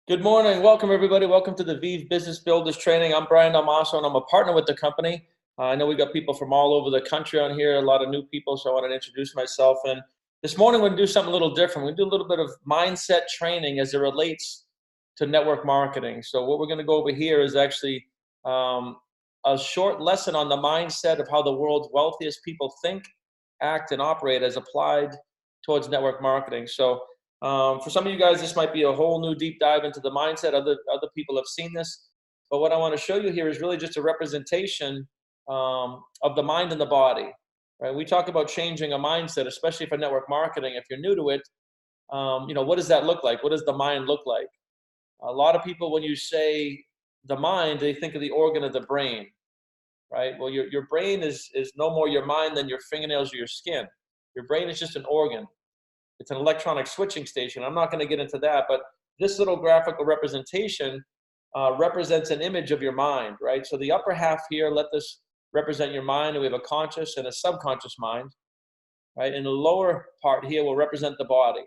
Good morning. Welcome, everybody. Welcome to the VIV Business Builders Training. I'm Brian Dalmaso, and I'm a partner with the company. I know we got people from all over the country on here, a lot of new people, so I want to introduce myself. And this morning, we're going to do something a little different. We're going to do a little bit of mindset training as it relates to network marketing. So what we're going to go over here is actually a short lesson on the mindset of how the world's wealthiest people think, act, and operate as applied towards network marketing. So for some of you guys, this might be a whole new deep dive into the mindset. Other people have seen this. But what I want to show you here is really just a representation of the mind and the body. Right? We talk about changing a mindset, especially for network marketing. If you're new to it, what does that look like? What does the mind look like? A lot of people, when you say the mind, they think of the organ of the brain, right? Well, your brain is no more your mind than your fingernails or your skin. Your brain is just an organ. It's an electronic switching station. I'm not going to get into that, but this little graphical representation represents an image of your mind, right? So the upper half here, let this represent your mind, and we have a conscious and a subconscious mind, right? And the lower part here will represent the body.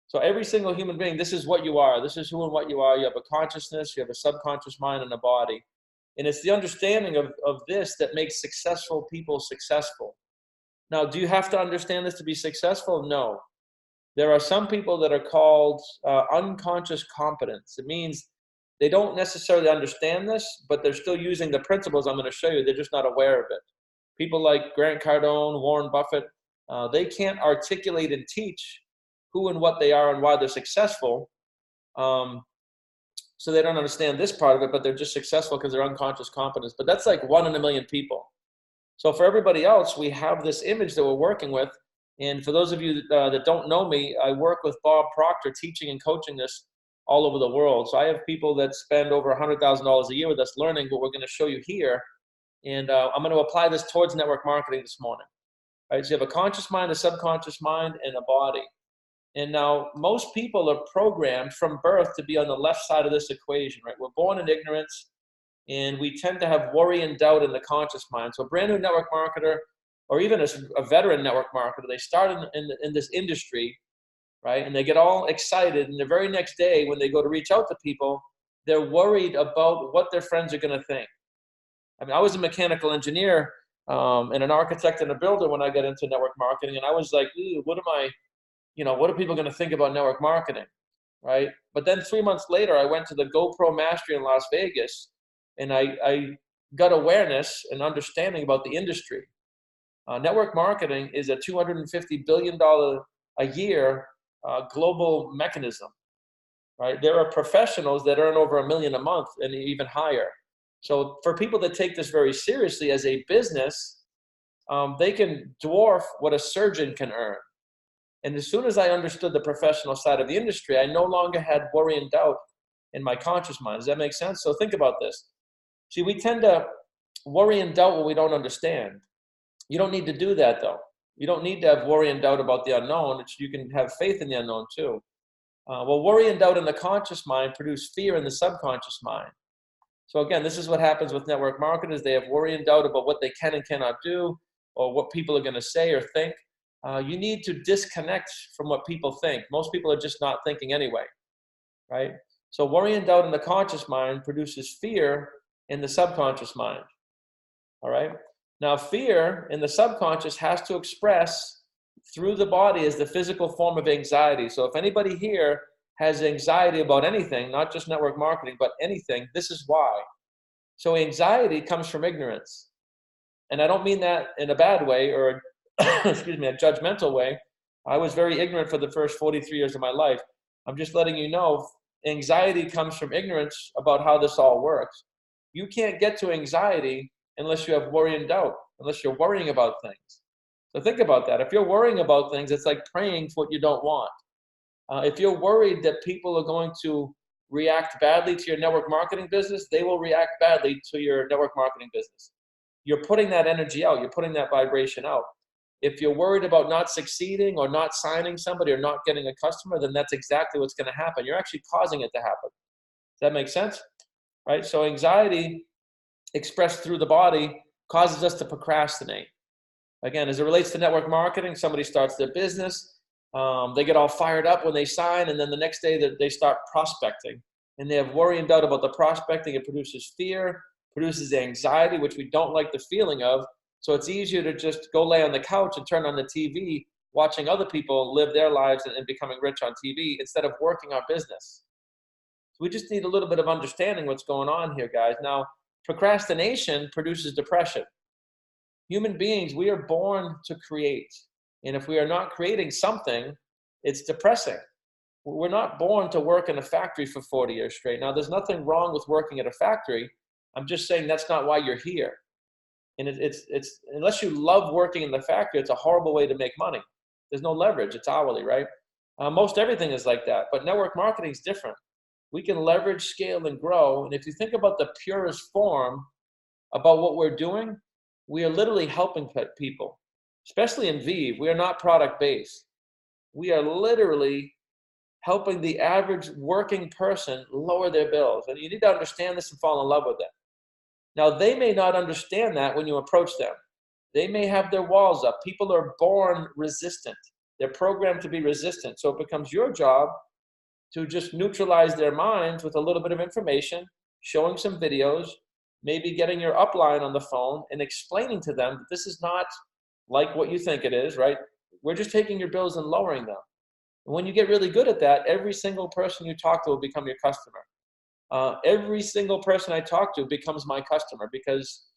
So every single human being, this is what you are. This is who and what you are. You have a consciousness, you have a subconscious mind, and a body. And it's the understanding of this that makes successful people successful. Now, do you have to understand this to be successful? No. There are some people that are called unconscious competence. It means they don't necessarily understand this, but they're still using the principles I'm going to show you. They're just not aware of it. People like Grant Cardone, Warren Buffett, they can't articulate and teach who and what they are and why they're successful. So they don't understand this part of it, but they're just successful because they're unconscious competence. But that's like 1 in a million people. So for everybody else, we have this image that we're working with. And for those of you that don't know me, I work with Bob Proctor teaching and coaching this all over the world. So I have people that spend over $100,000 a year with us learning what we're going to show you here. And I'm going to apply this towards network marketing this morning. Right? So you have a conscious mind, a subconscious mind, and a body. And now most people are programmed from birth to be on the left side of this equation. Right? We're born in ignorance, and we tend to have worry and doubt in the conscious mind. So a brand new network marketer, or even a veteran network marketer, they start in this industry, right? And they get all excited, and the very next day when they go to reach out to people, they're worried about what their friends are going to think. I mean, I was a mechanical engineer and an architect and a builder when I got into network marketing, and I was like, what are people going to think about network marketing, right? But then 3 months later, I went to the GoPro Mastery in Las Vegas, and I got awareness and understanding about the industry. Network marketing is a $250 billion a year global mechanism, right? There are professionals that earn over $1 million a month and even higher. So for people that take this very seriously as a business, they can dwarf what a surgeon can earn. And as soon as I understood the professional side of the industry, I no longer had worry and doubt in my conscious mind. Does that make sense? So think about this. See, we tend to worry and doubt what we don't understand. You don't need to do that, though. You don't need to have worry and doubt about the unknown. You can have faith in the unknown, too. Well, worry and doubt in the conscious mind produce fear in the subconscious mind. So again, this is what happens with network marketers. They have worry and doubt about what they can and cannot do, or what people are going to say or think. You need to disconnect from what people think. Most people are just not thinking anyway, right? So worry and doubt in the conscious mind produces fear in the subconscious mind, all right? Now, fear in the subconscious has to express through the body as the physical form of anxiety. So if anybody here has anxiety about anything, not just network marketing, but anything, this is why. So anxiety comes from ignorance. And I don't mean that in a bad way or, excuse me, a judgmental way. I was very ignorant for the first 43 years of my life. I'm just letting you know, anxiety comes from ignorance about how this all works. You can't get to anxiety unless you have worry and doubt, unless you're worrying about things. So think about that. If you're worrying about things, it's like praying for what you don't want. If you're worried that people are going to react badly to your network marketing business, they will react badly to your network marketing business. You're putting that energy out. You're putting that vibration out. If you're worried about not succeeding or not signing somebody or not getting a customer, then that's exactly what's going to happen. You're actually causing it to happen. Does that make sense? Right? So anxiety expressed through the body causes us to procrastinate. Again, as it relates to network marketing, somebody starts their business, they get all fired up when they sign, and then the next day they start prospecting. and they have worry and doubt about the prospecting. It produces fear, produces anxiety, which we don't like the feeling of. So it's easier to just go lay on the couch and turn on the TV, watching other people live their lives and becoming rich on TV instead of working our business. So we just need a little bit of understanding what's going on here, guys. Now, procrastination produces depression. Human beings, we are born to create. And if we are not creating something, it's depressing. We're not born to work in a factory for 40 years straight. Now, there's nothing wrong with working at a factory. I'm just saying that's not why you're here. And it's unless you love working in the factory, it's a horrible way to make money. There's no leverage. It's hourly, right? Most everything is like that. But network marketing is different. We can leverage, scale, and grow. And if you think about the purest form about what we're doing, we are literally helping people, especially in VIV. We are not product-based. We are literally helping the average working person lower their bills. And you need to understand this and fall in love with it. Now, they may not understand that when you approach them. They may have their walls up. People are born resistant. They're programmed to be resistant. So it becomes your job to just neutralize their minds with a little bit of information, showing some videos, maybe getting your upline on the phone and explaining to them that this is not like what you think it is, right? We're just taking your bills and lowering them. And when you get really good at that, every single person you talk to will become your customer. Every single person I talk to becomes my customer because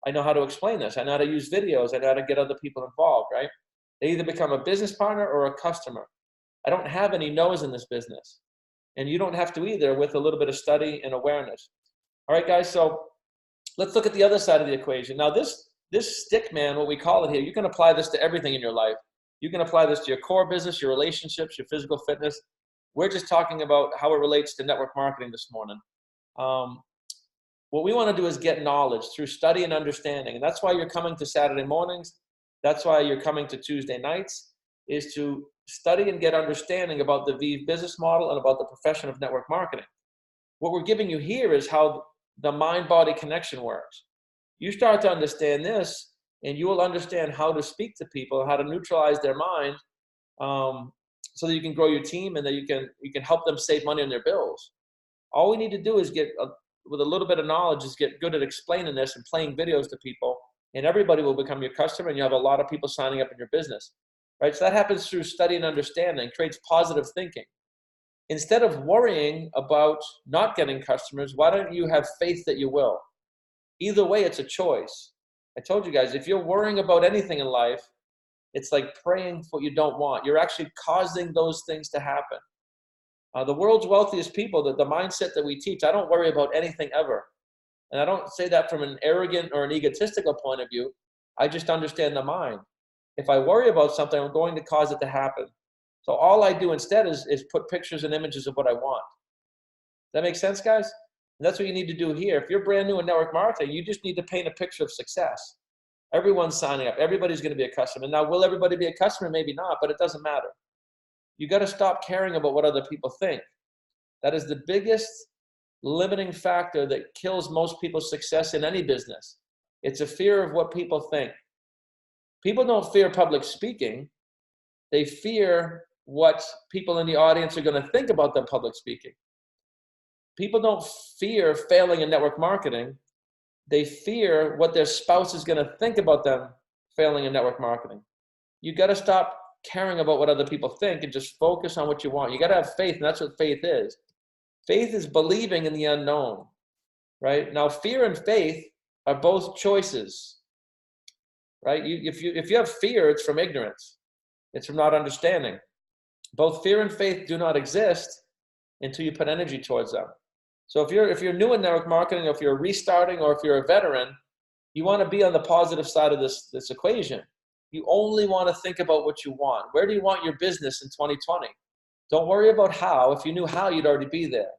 I know how to explain this. I know how to use videos. I know how to get other people involved, right? They either become a business partner or a customer. I don't have any no's in this business. And you don't have to either with a little bit of study and awareness. All right, guys, so let's look at the other side of the equation. Now, this stick man, what we call it here, you can apply this to everything in your life. You can apply this to your core business, your relationships, your physical fitness. We're just talking about how it relates to network marketing this morning. What we want to do is get knowledge through study and understanding. And that's why you're coming to Saturday mornings. That's why you're coming to Tuesday nights, is to study and get understanding about the VIV business model and about the profession of network marketing. What we're giving you here is how the mind-body connection works. You start to understand this, and you will understand how to speak to people, how to neutralize their mind, so that you can grow your team and that you can help them save money on their bills. All we need to do is with a little bit of knowledge, is get good at explaining this and playing videos to people, and everybody will become your customer, and you have a lot of people signing up in your business, right? So that happens through study and understanding, creates positive thinking. Instead of worrying about not getting customers, why don't you have faith that you will? Either way, it's a choice. I told you guys, if you're worrying about anything in life, it's like praying for what you don't want. You're actually causing those things to happen. The world's wealthiest people, the mindset that we teach, I don't worry about anything ever. And I don't say that from an arrogant or an egotistical point of view. I just understand the mind. If I worry about something, I'm going to cause it to happen. So all I do instead is put pictures and images of what I want. Does that make sense, guys? And that's what you need to do here. If you're brand new in network marketing, you just need to paint a picture of success. Everyone's signing up. Everybody's going to be a customer. Now, will everybody be a customer? Maybe not, but it doesn't matter. You got to stop caring about what other people think. That is the biggest limiting factor that kills most people's success in any business. It's a fear of what people think. People don't fear public speaking. They fear what people in the audience are going to think about them public speaking. People don't fear failing in network marketing. They fear what their spouse is going to think about them failing in network marketing. You got to stop caring about what other people think and just focus on what you want. You got to have faith, and that's what faith is. Faith is believing in the unknown, right? Now, fear and faith are both choices, right? If you have fear, it's from ignorance. It's from not understanding. Both fear and faith do not exist until you put energy towards them. So if you're new in network marketing, or if you're restarting, or if you're a veteran, you want to be on the positive side of this equation. You only want to think about what you want. Where do you want your business in 2020? Don't worry about how. If you knew how, you'd already be there.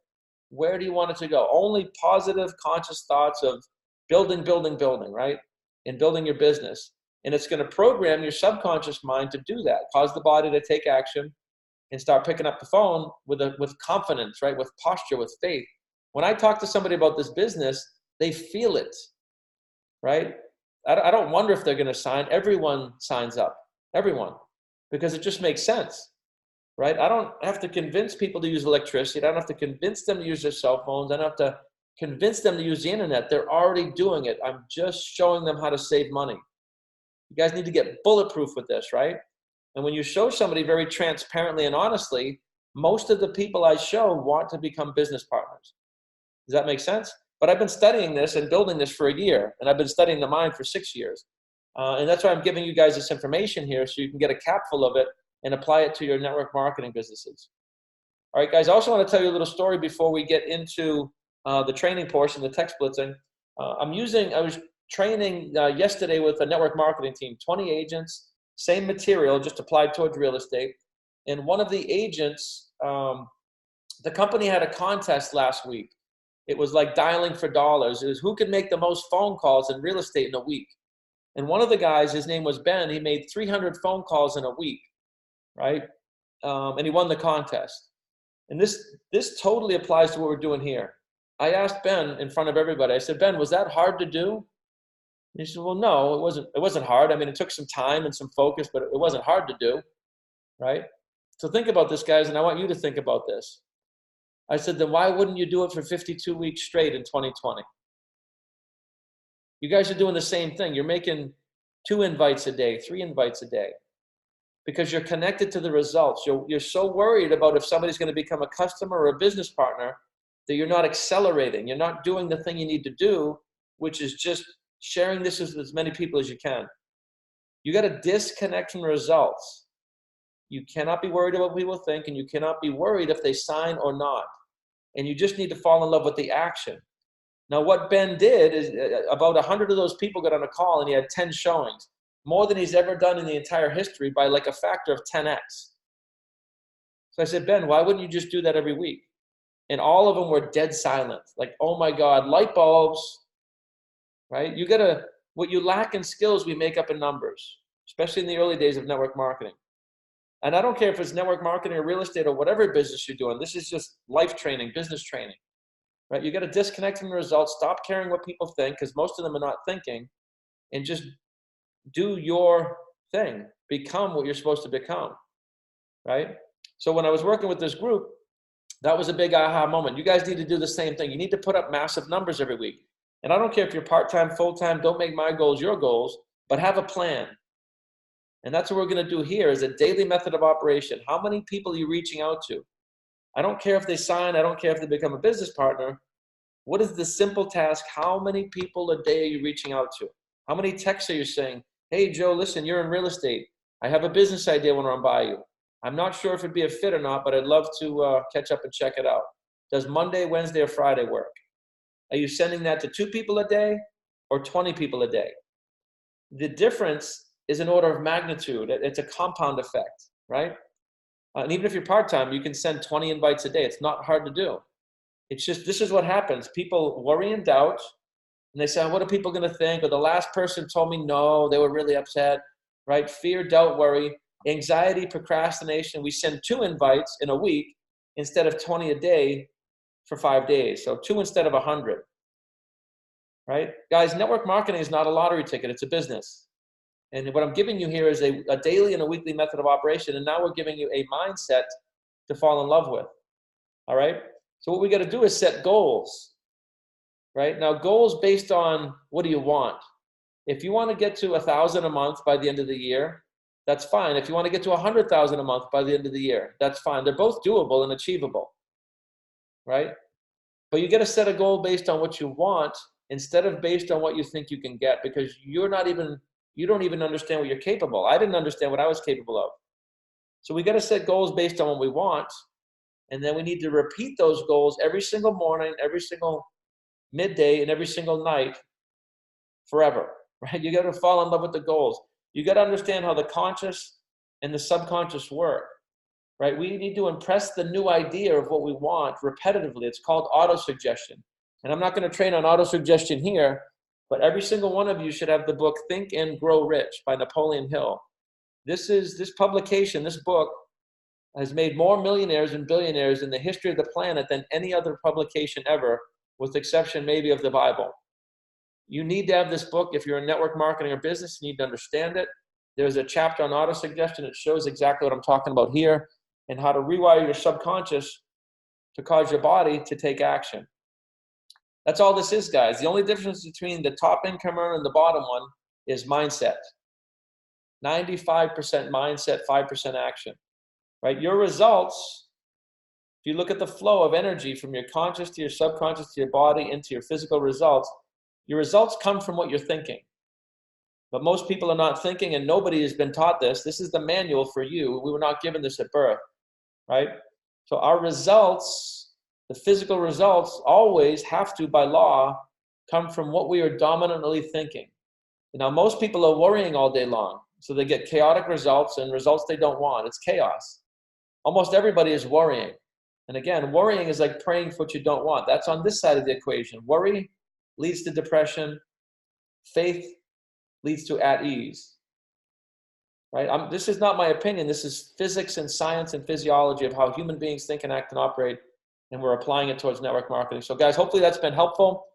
Where do you want it to go? Only positive, conscious thoughts of building, right? And building your business. And it's going to program your subconscious mind to do that, cause the body to take action and start picking up the phone with confidence, right? With posture, with faith. When I talk to somebody about this business, they feel it, right? I don't wonder if they're going to sign. Everyone signs up, everyone, because it just makes sense, right? I don't have to convince people to use electricity. I don't have to convince them to use their cell phones. I don't have to convince them to use the internet. They're already doing it. I'm just showing them how to save money. You guys need to get bulletproof with this, right? And when you show somebody very transparently and honestly, most of the people I show want to become business partners. Does that make sense? But I've been studying this and building this for a year, and I've been studying the mind for 6 years. And that's why I'm giving you guys this information here so you can get a capful of it and apply it to your network marketing businesses. All right, guys, I also want to tell you a little story before we get into the training portion, the tech splitzing. I was training yesterday with a network marketing team, 20 agents, same material, just applied towards real estate. And one of the agents, the company had a contest last week. It was like dialing for dollars. It was who could make the most phone calls in real estate in a week. And one of the guys, his name was Ben, he made 300 phone calls in a week, right? And he won the contest. And this totally applies to what we're doing here. I asked Ben in front of everybody, I said, Ben, was that hard to do? And he said, well, no, it wasn't hard. I mean, it took some time and some focus, but it wasn't hard to do, right? So think about this, guys, and I want you to think about this. I said, then why wouldn't you do it for 52 weeks straight in 2020? You guys are doing the same thing. You're making 2 invites a day, 3 invites a day, because you're connected to the results. You're so worried about if somebody's going to become a customer or a business partner that you're not accelerating. You're not doing the thing you need to do, which is just sharing this with as many people as you can. You got to disconnect from results. You cannot be worried about what people think, and you cannot be worried if they sign or not. And you just need to fall in love with the action. Now, what Ben did is about 100 of those people got on a call, and he had 10 showings, more than he's ever done in the entire history by like a factor of 10x. So I said, Ben, why wouldn't you just do that every week? And all of them were dead silent. Like, oh my God, light bulbs, right? What you lack in skills, we make up in numbers, especially in the early days of network marketing. And I don't care if it's network marketing or real estate or whatever business you're doing. This is just life training, business training, right? You got to disconnect from the results, stop caring what people think, because most of them are not thinking, and just do your thing. Become what you're supposed to become, right? So when I was working with this group, that was a big aha moment. You guys need to do the same thing. You need to put up massive numbers every week. And I don't care if you're part-time, full-time, don't make my goals your goals, but have a plan. And that's what we're going to do here is a daily method of operation. How many people are you reaching out to? I don't care if they sign. I don't care if they become a business partner. What is the simple task? How many people a day are you reaching out to? How many texts are you saying, hey, Joe, listen, you're in real estate. I have a business idea I want to run by you. I'm not sure if it'd be a fit or not, but I'd love to catch up and check it out. Does Monday, Wednesday, or Friday work? Are you sending that to 2 people a day or 20 people a day? The difference is an order of magnitude. It's a compound effect, right? And even if you're part-time, you can send 20 invites a day. It's not hard to do. It's just, this is what happens. People worry and doubt, and they say, what are people going to think? Or the last person told me no, they were really upset, right? Fear, doubt, worry, anxiety, procrastination. We send 2 invites in a week instead of 20 a day for 5 days. So 2 instead of 100, right? Guys, network marketing is not a lottery ticket. It's a business. And what I'm giving you here is a daily and a weekly method of operation. And now we're giving you a mindset to fall in love with. All right? So what we got to do is set goals, right? Now, goals based on what do you want? If you want to get to 1,000 a month by the end of the year, that's fine. If you want to get to 100,000 a month by the end of the year, that's fine. They're both doable and achievable, right? But you got to set a goal based on what you want instead of based on what you think you can get, because you don't even understand what you're capable. I didn't understand what I was capable of. So we got to set goals based on what we want. And then we need to repeat those goals every single morning, every single midday, and every single night forever, right? You got to fall in love with the goals. You got to understand how the conscious and the subconscious work, right? We need to impress the new idea of what we want repetitively. It's called auto-suggestion. And I'm not going to train on auto-suggestion here, but every single one of you should have the book Think and Grow Rich by Napoleon Hill. This publication, this book, has made more millionaires and billionaires in the history of the planet than any other publication ever, with the exception maybe of the Bible. You need to have this book. If you're in network marketing or business, you need to understand it. There's a chapter on auto-suggestion. It shows exactly what I'm talking about here. and how to rewire your subconscious to cause your body to take action. That's all this is, guys. The only difference between the top income earner and the bottom one is mindset. 95% mindset, 5% action, right? Your results, if you look at the flow of energy from your conscious to your subconscious to your body into your physical results, your results come from what you're thinking. But most people are not thinking, and nobody has been taught this. This is the manual for you. We were not given this at birth, right? So our results, the physical results, always have to, by law, come from what we are dominantly thinking. Now, most people are worrying all day long, so they get chaotic results and results they don't want. It's chaos. Almost everybody is worrying. And again, worrying is like praying for what you don't want. That's on this side of the equation. Worry leads to depression. Faith leads to at ease, right? This is not my opinion. This is physics and science and physiology of how human beings think and act and operate, and we're applying it towards network marketing. So guys, hopefully that's been helpful.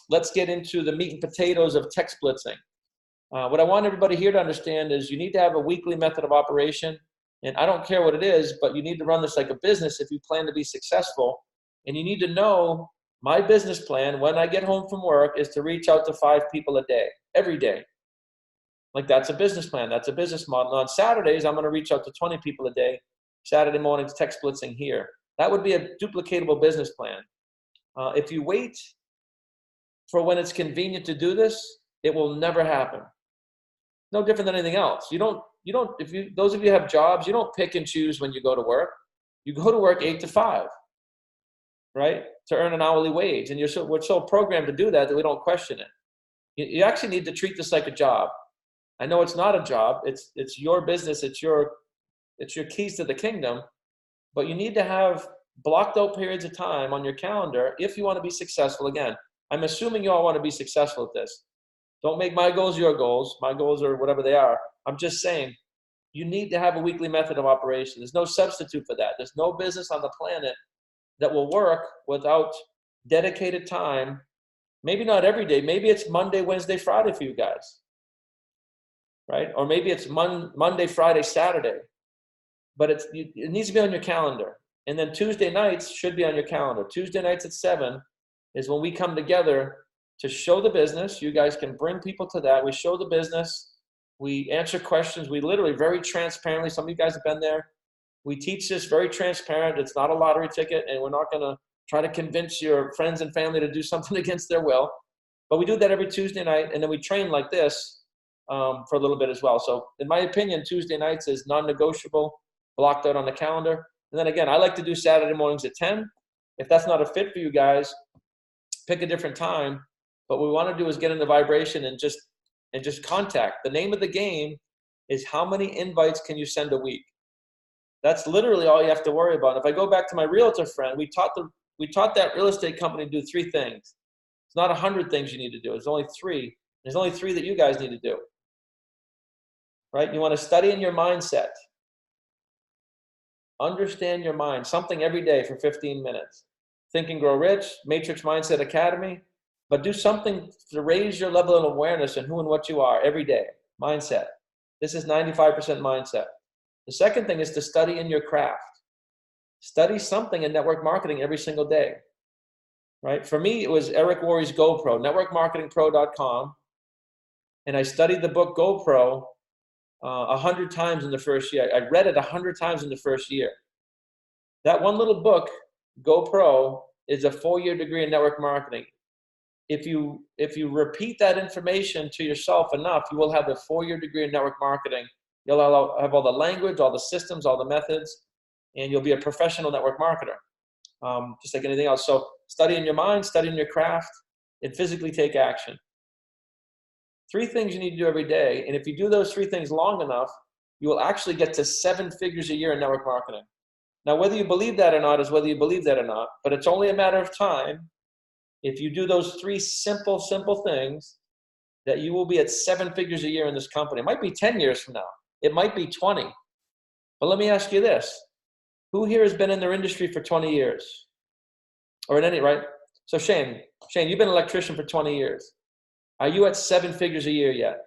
Let's get into the meat and potatoes of text blitzing. What I want everybody here to understand is you need to have a weekly method of operation, and I don't care what it is, but you need to run this like a business if you plan to be successful, and you need to know my business plan when I get home from work is to reach out to 5 people a day, every day. Like that's a business plan. That's a business model. On Saturdays, I'm going to reach out to 20 people a day. Saturday mornings, text blitzing here. That would be a duplicatable business plan. If you wait for when it's convenient to do this, it will never happen. No different than anything else. Those of you who have jobs, you don't pick and choose when you go to work. You go to work 8 to 5. Right? To earn an hourly wage. And we're so programmed to do that we don't question it. You actually need to treat this like a job. I know it's not a job. It's your business. It's your keys to the kingdom. But you need to have blocked out periods of time on your calendar if you want to be successful. Again, I'm assuming you all want to be successful at this. Don't make my goals your goals. My goals are whatever they are. I'm just saying you need to have a weekly method of operation. There's no substitute for that. There's no business on the planet that will work without dedicated time. Maybe not every day. Maybe it's Monday, Wednesday, Friday for you guys, right? Or maybe it's Monday, Friday, Saturday. But it needs to be on your calendar. And then Tuesday nights should be on your calendar. Tuesday nights at 7 is when we come together to show the business. You guys can bring people to that. We show the business. We answer questions. We literally very transparently, some of you guys have been there. We teach this very transparent. It's not a lottery ticket, and we're not going to try to convince your friends and family to do something against their will. But we do that every Tuesday night, and then we train like this for a little bit as well. So in my opinion, Tuesday nights is non-negotiable, blocked out on the calendar. And then again, I like to do Saturday mornings at 10. If that's not a fit for you guys, pick a different time. But what we want to do is get in the vibration and just contact. The name of the game is how many invites can you send a week? That's literally all you have to worry about. If I go back to my realtor friend, we taught that real estate company to do 3 things. It's not 100 things you need to do. It's only 3. There's only 3 that you guys need to do. Right? You want to study in your mindset. Understand your mind. Something every day for 15 minutes. Think and Grow Rich, Matrix Mindset Academy. But do something to raise your level of awareness and who and what you are every day. Mindset. This is 95% mindset. The second thing is to study in your craft. Study something in network marketing every single day, right? For me, it was Eric Worre's GoPro, networkmarketingpro.com. And I studied the book GoPro 100 times in the first year. I read it 100 times in the first year. That one little book, GoPro, is a 4-year degree in network marketing. If you repeat that information to yourself enough, you will have a 4-year degree in network marketing. You'll have all the language, all the systems, all the methods, and you'll be a professional network marketer, just like anything else. So study in your mind, study in your craft, and physically take action. 3 things you need to do every day, and if you do those 3 things long enough, you will actually get to 7 figures a year in network marketing. Now, whether you believe that or not is whether you believe that or not, but it's only a matter of time. If you do those 3 simple things, that you will be at 7 figures a year in this company. It might be 10 years from now. It might be 20. But let me ask you this. Who here has been in their industry for 20 years? Or in any, right? So Shane, you've been an electrician for 20 years. Are you at 7 figures a year yet?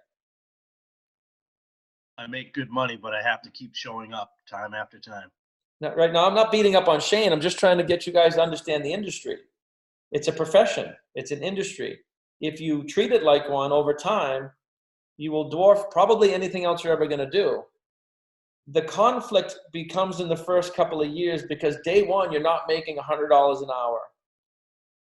I make good money, but I have to keep showing up time after time. Now, right now, I'm not beating up on Shane. I'm just trying to get you guys to understand the industry. It's a profession. It's an industry. If you treat it like one over time, you will dwarf probably anything else you're ever going to do. The conflict becomes in the first couple of years because day one, you're not making $100 an hour.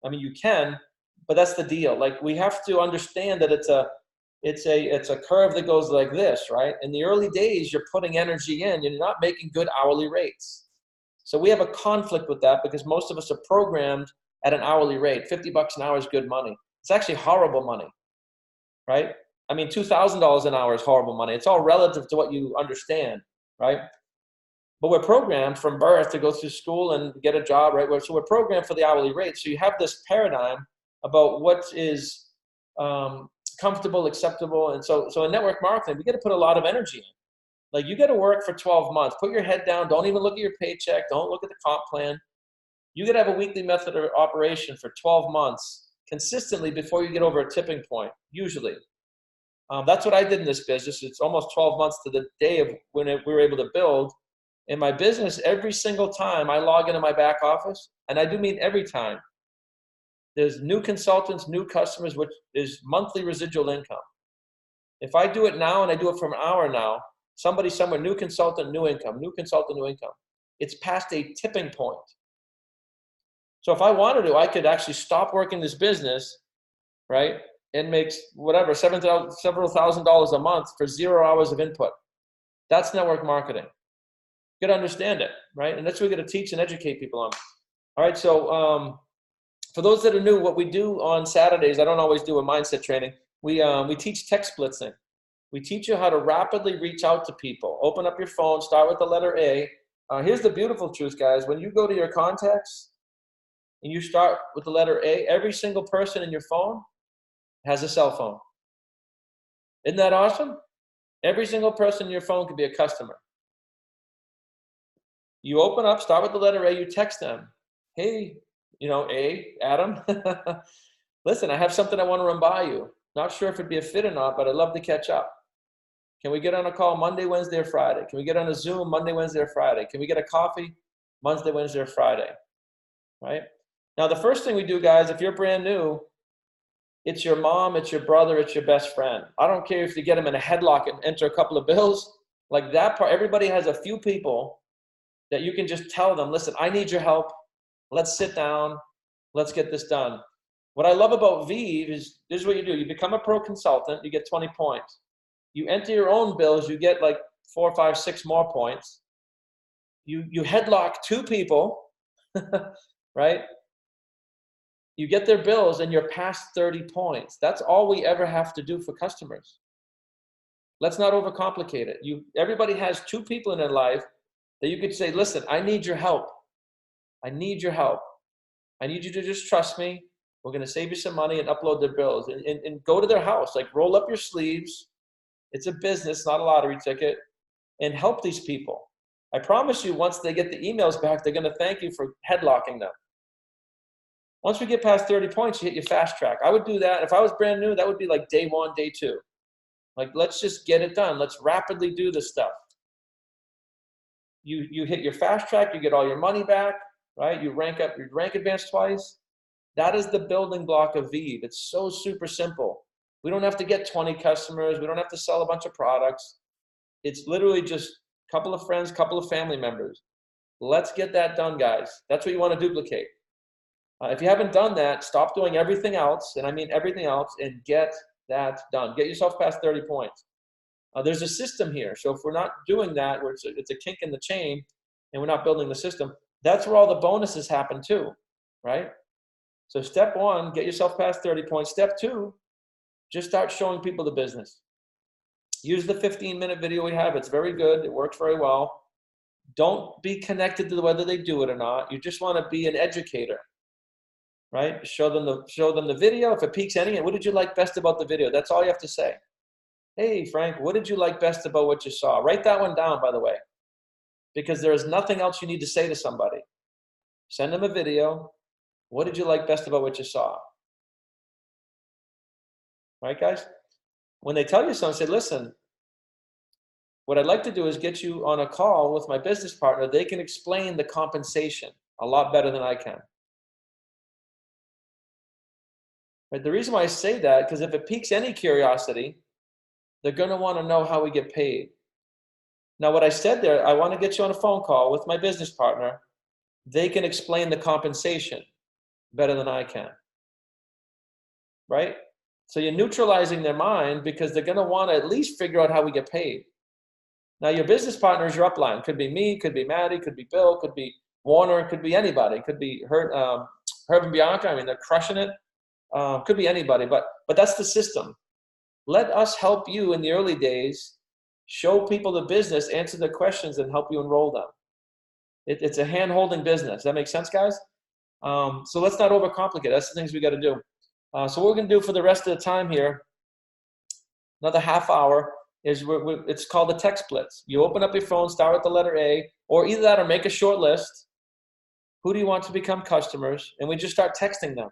I mean, you can, but that's the deal. Like, we have to understand that it's a curve that goes like this, right? In the early days, you're putting energy in, you're not making good hourly rates. So we have a conflict with that because most of us are programmed at an hourly rate. 50 bucks an hour is good money. It's actually horrible money, right? I mean, $2,000 an hour is horrible money. It's all relative to what you understand, right? But we're programmed from birth to go through school and get a job, right? So we're programmed for the hourly rate. So you have this paradigm about what is comfortable, acceptable. And so in network marketing, we got to put a lot of energy in. Like, you got to work for 12 months. Put your head down. Don't even look at your paycheck. Don't look at the comp plan. You got to have a weekly method of operation for 12 months consistently before you get over a tipping point, usually. That's what I did in this business. It's almost 12 months to the day of when we were able to build. In my business, every single time I log into my back office, and I do mean every time, there's new consultants, new customers, which is monthly residual income. If I do it now and I do it for an hour now, somebody somewhere, new consultant, new income, new consultant, new income. It's past a tipping point. So if I wanted to, I could actually stop working this business, right, and make whatever, several $1,000s a month for 0 hours of input. That's network marketing. You got to understand it, right? And that's what we're going to teach and educate people on. All right, so for those that are new, what we do on Saturdays, I don't always do a mindset training. We teach text blitzing. We teach you how to rapidly reach out to people. Open up your phone, start with the letter A. Here's the beautiful truth, guys. When you go to your contacts and you start with the letter A, every single person in your phone has a cell phone. Isn't that awesome? Every single person in your phone could be a customer. You open up, start with the letter A, you text them. Hey, A, Adam, listen, I have something I want to run by you. Not sure if it'd be a fit or not, but I'd love to catch up. Can we get on a call Monday, Wednesday, or Friday? Can we get on a Zoom Monday, Wednesday, or Friday? Can we get a coffee Monday, Wednesday, or Friday? Right? Now, the first thing we do, guys, if you're brand new, it's your mom, it's your brother, it's your best friend. I don't care if you get them in a headlock and enter a couple of bills. Like that part, everybody has a few people that you can just tell them, listen, I need your help. Let's sit down. Let's get this done. What I love about VIV is this is what you do. You become a pro consultant. You get 20 points. You enter your own bills. You get like 4, 5, 6 more points. You headlock 2 people, right? You get their bills and you're past 30 points. That's all we ever have to do for customers. Let's not overcomplicate it. Everybody has 2 people in their life that you could say, listen, I need your help. I need your help. I need you to just trust me. We're going to save you some money and upload their bills and go to their house. Like, roll up your sleeves. It's a business, not a lottery ticket, and help these people. I promise you, once they get the emails back, they're going to thank you for headlocking them. Once we get past 30 points, you hit your fast track. I would do that. If I was brand new, that would be like day 1, day 2. Like, let's just get it done. Let's rapidly do this stuff. You hit your fast track, you get all your money back, right? You rank advance twice. That is the building block of VIV. It's so super simple. We don't have to get 20 customers. We don't have to sell a bunch of products. It's literally just a couple of friends, couple of family members. Let's get that done, guys. That's what you want to duplicate. If you haven't done that, stop doing everything else, and I mean everything else, and get that done. Get yourself past 30 points. There's a system here. So if we're not doing that, where it's a kink in the chain, and we're not building the system, that's where all the bonuses happen too, right? So step 1, get yourself past 30 points. Step 2, just start showing people the business. Use the 15-minute video we have. It's very good. It works very well. Don't be connected to whether they do it or not. You just want to be an educator, right? Show them the video. If it piques any, what did you like best about the video? That's all you have to say. Hey, Frank, what did you like best about what you saw? Write that one down, by the way, because there is nothing else you need to say to somebody. Send them a video. What did you like best about what you saw? Right, guys? When they tell you something, say, listen, What I'd like to do is get you on a call with my business partner. They can explain the compensation a lot better than I can. Right? The reason why I say that, because if it piques any curiosity, they're going to want to know how we get paid. Now, what I said there, I want to get you on a phone call with my business partner. They can explain the compensation better than I can. Right? So you're neutralizing their mind because they're going to want to at least figure out how we get paid. Now, your business partner is your upline. Could be me, could be Maddie, could be Bill, could be Warner, could be anybody. Could be Herb and Bianca. I mean, they're crushing it. Could be anybody, but that's the system. Let us help you in the early days, show people the business, answer their questions, and help you enroll them. It's a hand-holding business. Does that make sense, guys? So let's not overcomplicate. That's the things we got to do. So what we're going to do for the rest of the time here, another half hour, is it's called the text blitz. You open up your phone, start with the letter A, or either that or make a short list. Who do you want to become customers? And we just start texting them.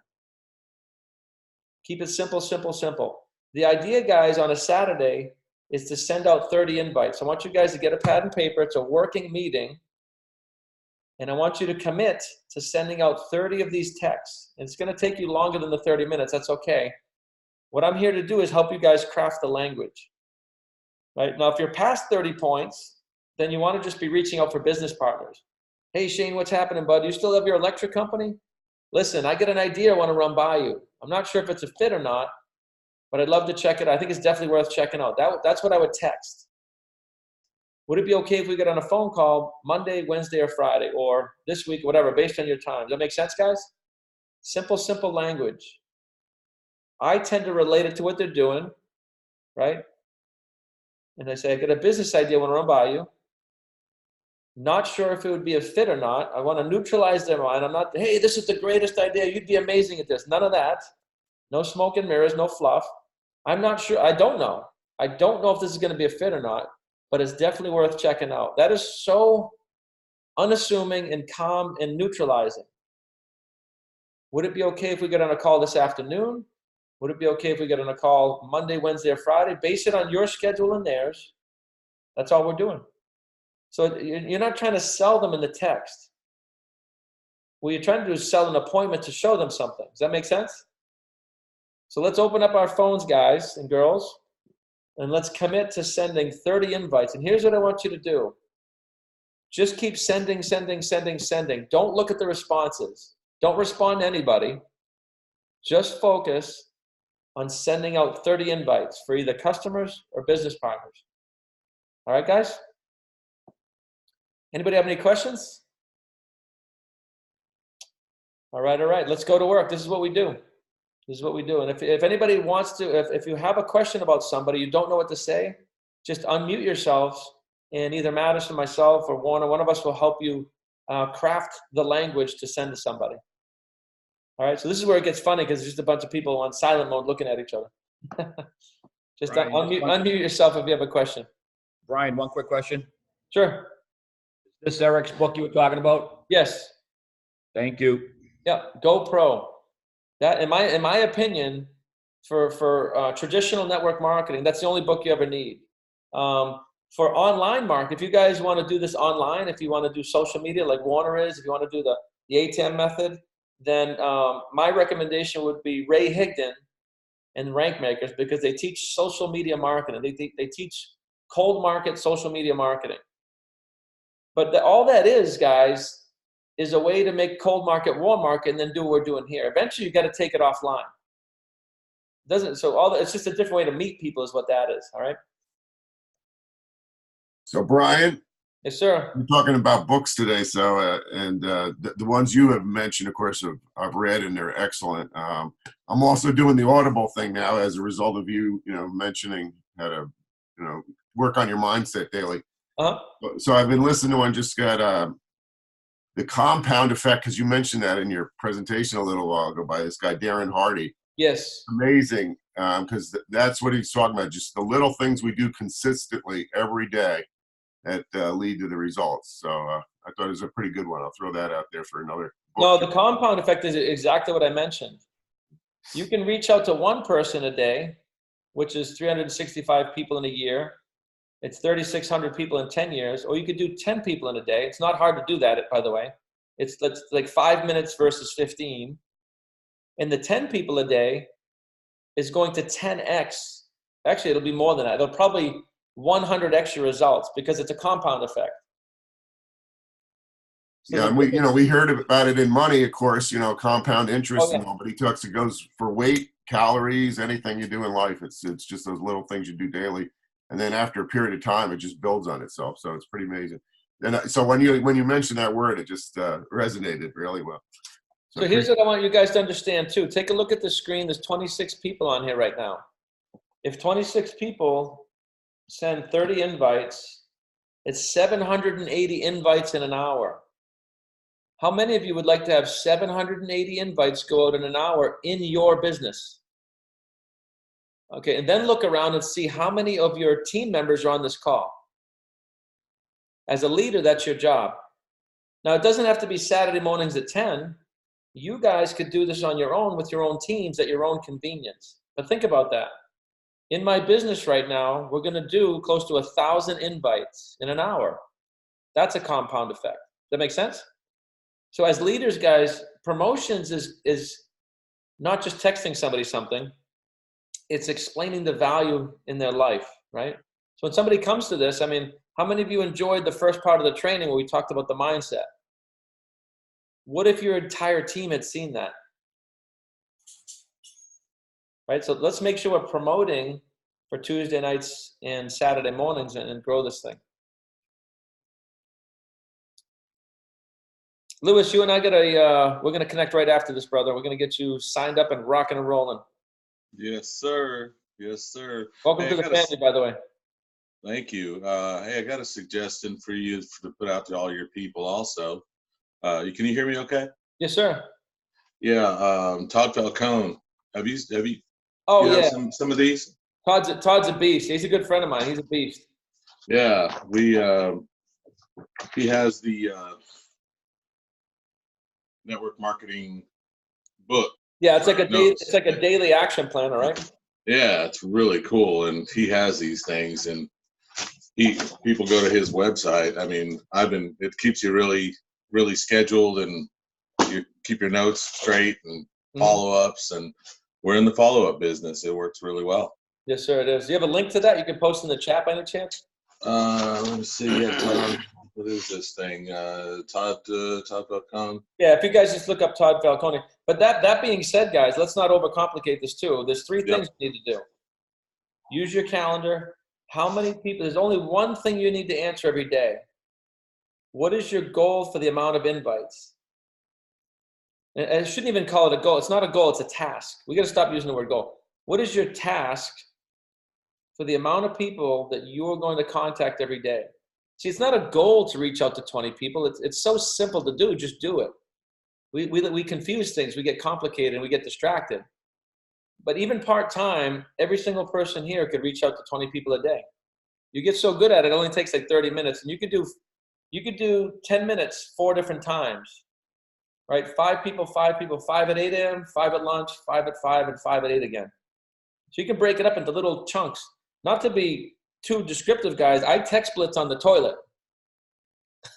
Keep it simple, simple, simple. The idea, guys, on a Saturday is to send out 30 invites. I want you guys to get a pad and paper. It's a working meeting. And I want you to commit to sending out 30 of these texts. And it's going to take you longer than the 30 minutes. That's okay. What I'm here to do is help you guys craft the language. Right? Now, if you're past 30 points, then you want to just be reaching out for business partners. Hey, Shane, what's happening, bud? You still have your electric company? Listen, I get an idea I want to run by you. I'm not sure if it's a fit or not, but I'd love to check it out. I think it's definitely worth checking out. That's what I would text. Would it be okay if we get on a phone call Monday, Wednesday, or Friday, or this week, whatever, based on your time? Does that make sense, guys? Simple, simple language. I tend to relate it to what they're doing, right? And I say, I got a business idea I want to run by you. Not sure if it would be a fit or not. I want to neutralize their mind. I'm not, hey, this is the greatest idea. You'd be amazing at this. None of that. No smoke and mirrors, no fluff. I'm not sure. I don't know. I don't know if this is going to be a fit or not, but it's definitely worth checking out. That is so unassuming and calm and neutralizing. Would it be okay if we get on a call this afternoon? Would it be okay if we get on a call Monday, Wednesday, or Friday? Base it on your schedule and theirs. That's all we're doing. So you're not trying to sell them in the text. What you're trying to do is sell an appointment to show them something. Does that make sense? So let's open up our phones, guys and girls, and let's commit to sending 30 invites. And here's what I want you to do. Just keep sending, sending, sending, sending. Don't look at the responses. Don't respond to anybody. Just focus on sending out 30 invites for either customers or business partners. All right, guys? Anybody have any questions? All right. Let's go to work. This is what we do. This is what we do. And if anybody wants to, if you have a question about somebody, you don't know what to say, just unmute yourselves, and either Madison, myself, or Warner, one of us will help you craft the language to send to somebody. All right, so this is where it gets funny because there's just a bunch of people on silent mode looking at each other. Just Brian, unmute yourself if you have a question. Brian, one quick question. Sure. Is this Eric's book you were talking about? Yes. Thank you. Yeah, GoPro. That, in my opinion, for traditional network marketing, that's the only book you ever need. For online market, if you guys want to do this online, if you want to do social media like Warner is, if you want to do the ATM method, then my recommendation would be Ray Higdon and Rank Makers, because they teach social media marketing. They teach cold market social media marketing. But all that is, guys, is a way to make cold market warm market and then do what we're doing here. Eventually, you got to take it offline. It's just a different way to meet people is what that is, all right? So, Brian. Yes, sir. We're talking about books today, so the ones you have mentioned, of course, I've read and they're excellent. I'm also doing the Audible thing now as a result of you mentioning how to work on your mindset daily. So I've been listening to one. Just got the compound effect, because you mentioned that in your presentation a little while ago by this guy Darren Hardy. Yes. Amazing, because that's what he's talking about. Just the little things we do consistently every day that lead to the results. So I thought it was a pretty good one. I'll throw that out there for another book. No, the compound effect is exactly what I mentioned. You can reach out to one person a day, which is 365 people in a year. It's 3,600 people in 10 years, or you could do 10 people in a day. It's not hard to do that, by the way. It's like 5 minutes versus 15. And the 10 people a day is going to 10x. Actually, it'll be more than that. It'll probably 100x your results because it's a compound effect. So yeah, and we heard about it in money, of course, compound interest yeah. and all, but he talks, it goes for weight, calories, anything you do in life. It's just those little things you do daily. And then after a period of time, it just builds on itself. So it's pretty amazing. And so when you mentioned that word, it just resonated really well. So here's what I want you guys to understand too. Take a look at the screen. There's 26 people on here right now. If 26 people send 30 invites, it's 780 invites in an hour. How many of you would like to have 780 invites go out in an hour in your business? Okay, and then look around and see how many of your team members are on this call. As a leader, that's your job. Now, it doesn't have to be Saturday mornings at 10. You guys could do this on your own with your own teams at your own convenience. But think about that. In my business right now, we're going to do close to 1,000 invites in an hour. That's a compound effect. Does that make sense? So as leaders, guys, promotions is not just texting somebody something. It's explaining the value in their life, right? So when somebody comes to this, I mean, how many of you enjoyed the first part of the training where we talked about the mindset? What if your entire team had seen that? Right? So let's make sure we're promoting for Tuesday nights and Saturday mornings and grow this thing. Lewis, you and I we're going to connect right after this, brother. We're going to get you signed up and rocking and rolling. Yes, sir. Yes, sir. Welcome to the family, by the way. Thank you. Hey, I got a suggestion for you to put out to all your people also. Can you hear me okay? Yes, sir. Yeah, Todd Falcone. Have you Oh, yeah. some of these? Todd's a beast. He's a good friend of mine. He's a beast. Yeah, he has the network marketing book. Yeah, it's like a daily action planner, right? Yeah, it's really cool, and he has these things, and people go to his website. I mean, it keeps you really, really scheduled, and you keep your notes straight and follow-ups, and we're in the follow-up business. It works really well. Yes, sir, it is. Do you have a link to that you can post in the chat by any chance? Let me see. Yeah, Todd, what is this thing? Todd.com. Yeah, if you guys just look up Todd Falcone. But that being said, guys, let's not overcomplicate this too. There's three things you need to do. Use your calendar. How many people? There's only one thing you need to answer every day. What is your goal for the amount of invites? And I shouldn't even call it a goal. It's not a goal. It's a task. We got to stop using the word goal. What is your task for the amount of people that you are going to contact every day? See, it's not a goal to reach out to 20 people. It's so simple to do. Just do it. We confuse things. We get complicated and we get distracted. But even part-time, every single person here could reach out to 20 people a day. You get so good at it, it only takes like 30 minutes. And you could do 10 minutes 4 different times. Right? 5 people, 5 at 8 a.m., 5 at lunch, 5 at 5, and 5 at 8 again. So you can break it up into little chunks. Not to be too descriptive, guys, I text blitz on the toilet.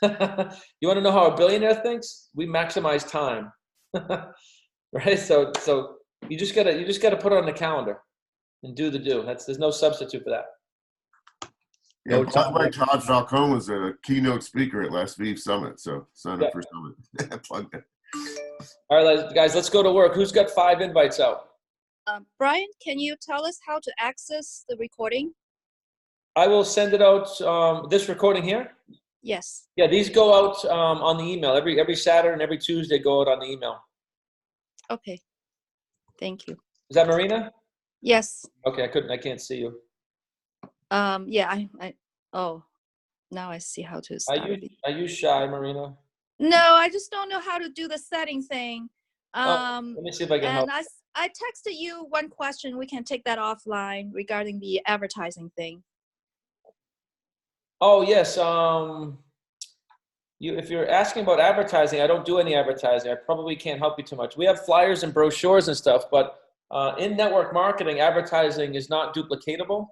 You want to know how a billionaire thinks? We maximize time. Right? So you just gotta put it on the calendar and do the do. There's no substitute for that. Yeah, by the way, Todd Falcone was a keynote speaker at last VIV Summit, so sign up for Summit. Plug that. All right, guys, let's go to work. Who's got 5 invites out? Brian, can you tell us how to access the recording? I will send it out. This recording here? Yes. Yeah, these go out on the email. Every Saturday and every Tuesday go out on the email. Okay. Thank you. Is that Marina? Yes. Okay, I can't see you. Yeah, now I see how to start. Are you shy, Marina? No, I just don't know how to do the setting thing. Let me see if I can help. And I texted you one question. We can take that offline regarding the advertising thing. Oh, yes. If you're asking about advertising, I don't do any advertising. I probably can't help you too much. We have flyers and brochures and stuff, but in network marketing, advertising is not duplicatable.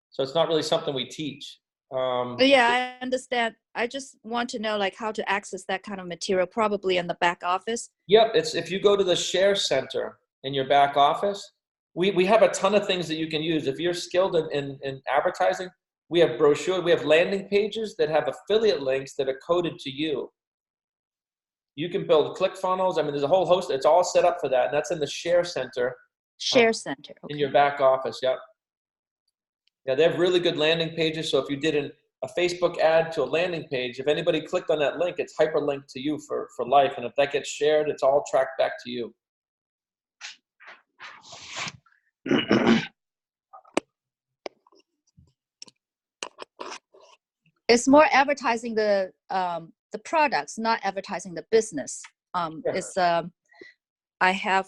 So it's not really something we teach. Yeah, I understand. I just want to know like how to access that kind of material, probably in the back office. Yep, it's if you go to the share center in your back office, we have a ton of things that you can use. If you're skilled in advertising, we have brochure, we have landing pages that have affiliate links that are coded to you. You can build click funnels. I mean, there's a whole host. It's all set up for that, and that's in the share center. Share center. Okay. In your back office. Yep. Yeah, they have really good landing pages. So if you did a Facebook ad to a landing page, if anybody clicked on that link, it's hyperlinked to you for life. And if that gets shared, it's all tracked back to you. It's more advertising the products, not advertising the business. It's I have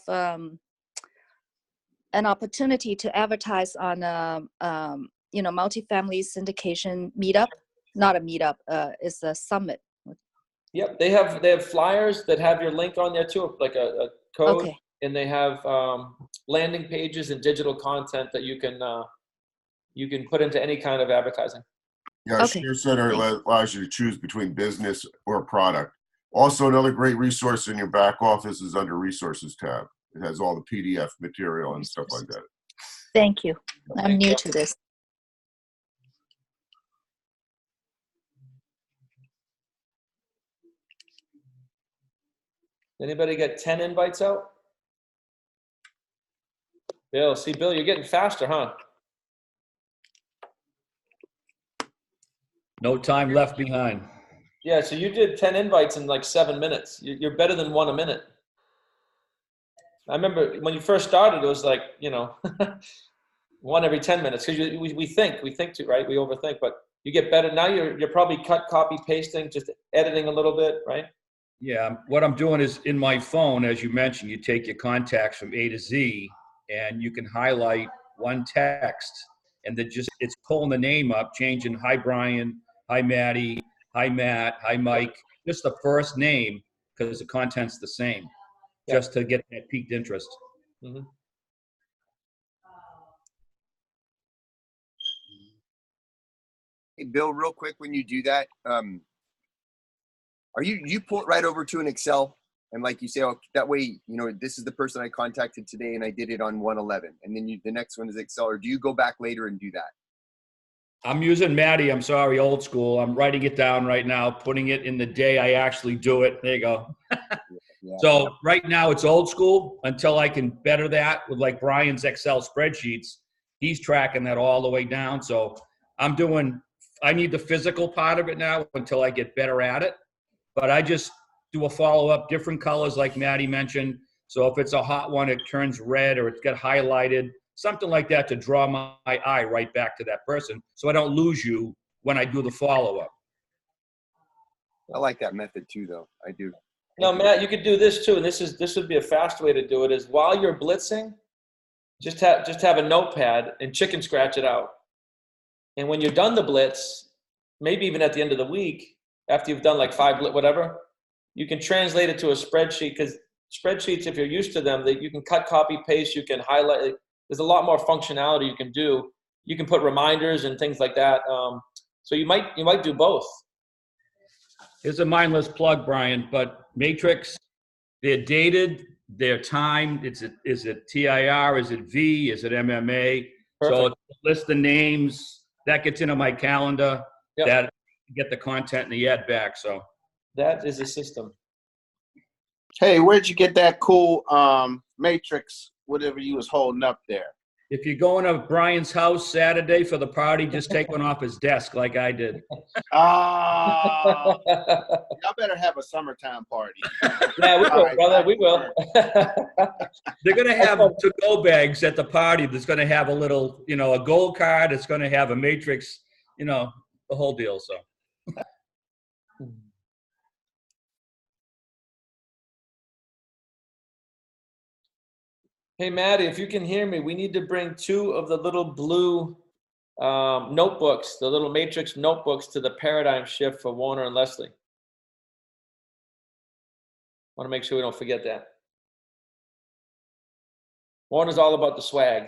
an opportunity to advertise on multifamily syndication meetup. Not a meetup. It's a summit. Yep, they have flyers that have your link on there too, like a code. Okay. And they have landing pages and digital content that you can put into any kind of advertising. Yeah, Okay. Share Center allows you to choose between business or product. Also, another great resource in your back office is under Resources tab. It has all the PDF material and stuff like that. Thank you. I'm new to this. Anybody get 10 invites out? Bill, Bill, you're getting faster, huh? No time left behind. Yeah, so you did 10 invites in like 7 minutes. You're better than one a minute. I remember when you first started, it was like, one every 10 minutes. Because we think too, right? We overthink, but you get better. Now you're probably cut, copy, pasting, just editing a little bit, right? Yeah, what I'm doing is in my phone, as you mentioned, you take your contacts from A to Z and you can highlight one text and then it's pulling the name up, changing hi Brian, hi Maddie, hi Matt, hi Mike, just the first name because the content's the same, just to get that peaked interest. Mm-hmm. Hey, Bill, real quick, when you do that, are you pull it right over to an Excel and like you say, oh, that way, this is the person I contacted today and I did it on 111, and then the next one is Excel, or do you go back later and do that? I'm using Maddie. I'm sorry, old school. I'm writing it down right now, putting it in the day I actually do it. There you go. Yeah. So right now it's old school until I can better that with like Brian's Excel spreadsheets. He's tracking that all the way down. So I need the physical part of it now until I get better at it. But I just do a follow-up, different colors like Maddie mentioned. So if it's a hot one, it turns red or it's got highlighted, something like that to draw my eye right back to that person so I don't lose you when I do the follow-up. I like that method too, though. I do. Now, Matt, you could do this too, and this would be a fast way to do it, is while you're blitzing, just have a notepad and chicken scratch it out. And when you're done the blitz, maybe even at the end of the week, after you've done like 5 whatever, you can translate it to a spreadsheet, because spreadsheets, if you're used to them, that you can cut, copy, paste, you can highlight. There's a lot more functionality you can do. You can put reminders and things like that. So you might do both. Here's a mindless plug, Brian, but Matrix, they're dated, they're timed. Is it TIR? Is it V? Is it MMA? Perfect. So list the names. That gets into my calendar. Yep. That get the content and the ad back. So That is a system. Hey, where'd you get that cool matrix, whatever you was holding up there? if you're going to Brian's house Saturday for the party, just take one off his desk like I did. Y'all better have a summertime party. Yeah, we will, brother. We will. They're going to have to-go bags at the party that's going to have a little, a gold card. It's going to have a matrix, the whole deal. So. Hey, Maddie, if you can hear me, we need to bring 2 of the little blue notebooks, the little matrix notebooks, to the paradigm shift for Warner and Leslie. Want to make sure we don't forget that. Warner's all about the swag.